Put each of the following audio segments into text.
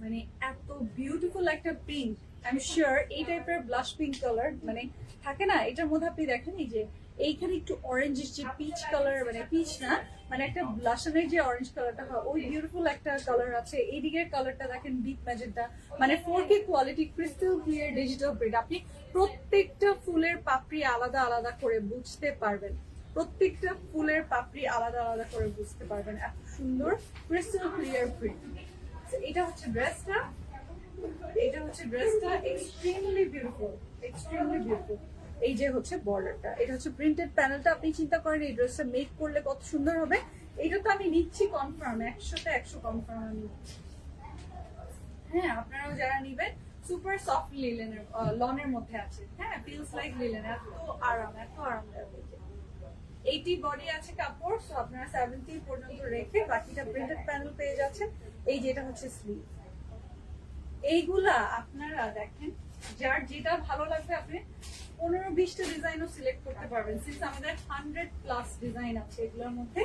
মানে এত বিউটিফুল একটা পিঙ্ক, আই এম শিওর এই টাইপের ব্লাশ পিঙ্ক কালার মানে থাকে না, এটার মধ্যে আপনি দেখেন এই যে এইখানে একটু অরেঞ্জ যে পিচ কালার, মানে পিচ না, মানে একটা ব্লাশনের যে অরেঞ্জ কালারটা হয় ওই বিউটিফুল একটা কালার আছে। এইদিকের কালারটা দেখেন ডিপ ম্যাজেন্টা, মানে 4K quality crystal clear digital print. আপনি প্রত্যেকটা ফুলের পাপড়ি আলাদা আলাদা করে বুঝতে পারবেন, প্রত্যেকটা ফুলের পাপড়ি আলাদা আলাদা করে বুঝতে পারবেন, এত সুন্দর ক্রিস্টাল ক্লিয়ার প্রিন্ট। এটা হচ্ছে ড্রেসটা, এটা হচ্ছে ড্রেসটা এক্সট্রিমলি বিউটিফুল, এক্সট্রিমলি বিউটিফুল। এই যে হচ্ছে বর্ডারটা, এটা হচ্ছে প্রিন্টেড প্যানেলটা। আপনি চিন্তা করেন এই ড্রেসটা মেক করলে কত সুন্দর হবে। এটা তো আমি নিচ্ছি কনফার্ম, 100তে 100 কনফার্ম আমি নিচ্ছি। হ্যাঁ, আপনারাও যারা নিবেন, সুপার সফট লিলেনের লনের মধ্যে আছে। হ্যাঁ, ফিলস লাইক লিলেন, এত আরাম, এত আরামদায়ক। 80 বডি আছে কাপড়, সো আপনারা 70 পর্যন্ত রেখে বাকিটা প্রিন্টেড প্যানেল পেয়ে যাচ্ছেন। এই যে এটা হচ্ছে স্লিভ। এইগুলা আপনারা দেখেন, যার যেটা ভালো লাগবে আপনি 15-20টা ডিজাইনও সিলেক্ট করতে পারবেন, সিন্স আমাদের 100+ ডিজাইন আছে এগুলোর মধ্যে।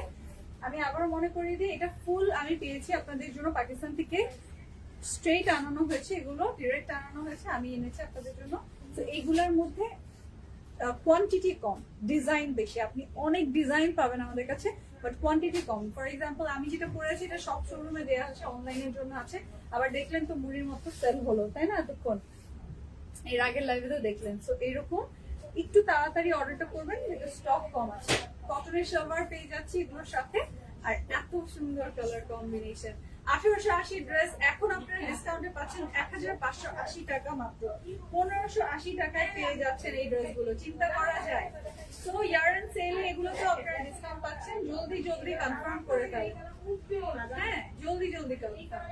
আমি আবারও মনে করিয়ে দিই, এটা ফুল আমি পেয়েছি আপনাদের জন্য পাকিস্তান থেকে, স্ট্রেট আনানো হয়েছে, এগুলো ডিরেক্ট আনানো হয়েছে, আমি এনেছি আপনাদের জন্য। তো এইগুলোর মধ্যে কোয়ান্টিটি কম, ডিজাইন বেশি, আপনি অনেক ডিজাইন পাবেন আমাদের কাছে, but quantity com. For example আমি যেটা পরে আছি এটা সব শোরুমে দেওয়া আছে, অনলাইনের জন্য আছে। আবার দেখলেন তো মুড়ির মতো সেল হলো, তাই না এতক্ষণ, এর আগের লাইভে তো দেখলেন। সো এরকম একটু তাড়াতাড়ি অর্ডারটা করবেন, স্টক কম আছে। কটনের সালোয়ার পেয়ে যাচ্ছি এগুলোর সাথে, আর এত সুন্দর কালার কম্বিনেশন। 1880 ড্রেস এখন আপনারা ডিসকাউন্টে পাচ্ছেন 1580 টাকা মাত্র। 1580 টাকায় পেয়ে যাচ্ছেন এই ড্রেসগুলো, চিন্তা করা যায়। সো ইয়ার এন্ড সেলে এগুলো তো আপনারা ডিসকাউন্ট পাচ্ছেন, জলদি জলদি কনফার্ম করে ফেলেন। হ্যাঁ, জলদি জলদি কনফার্ম।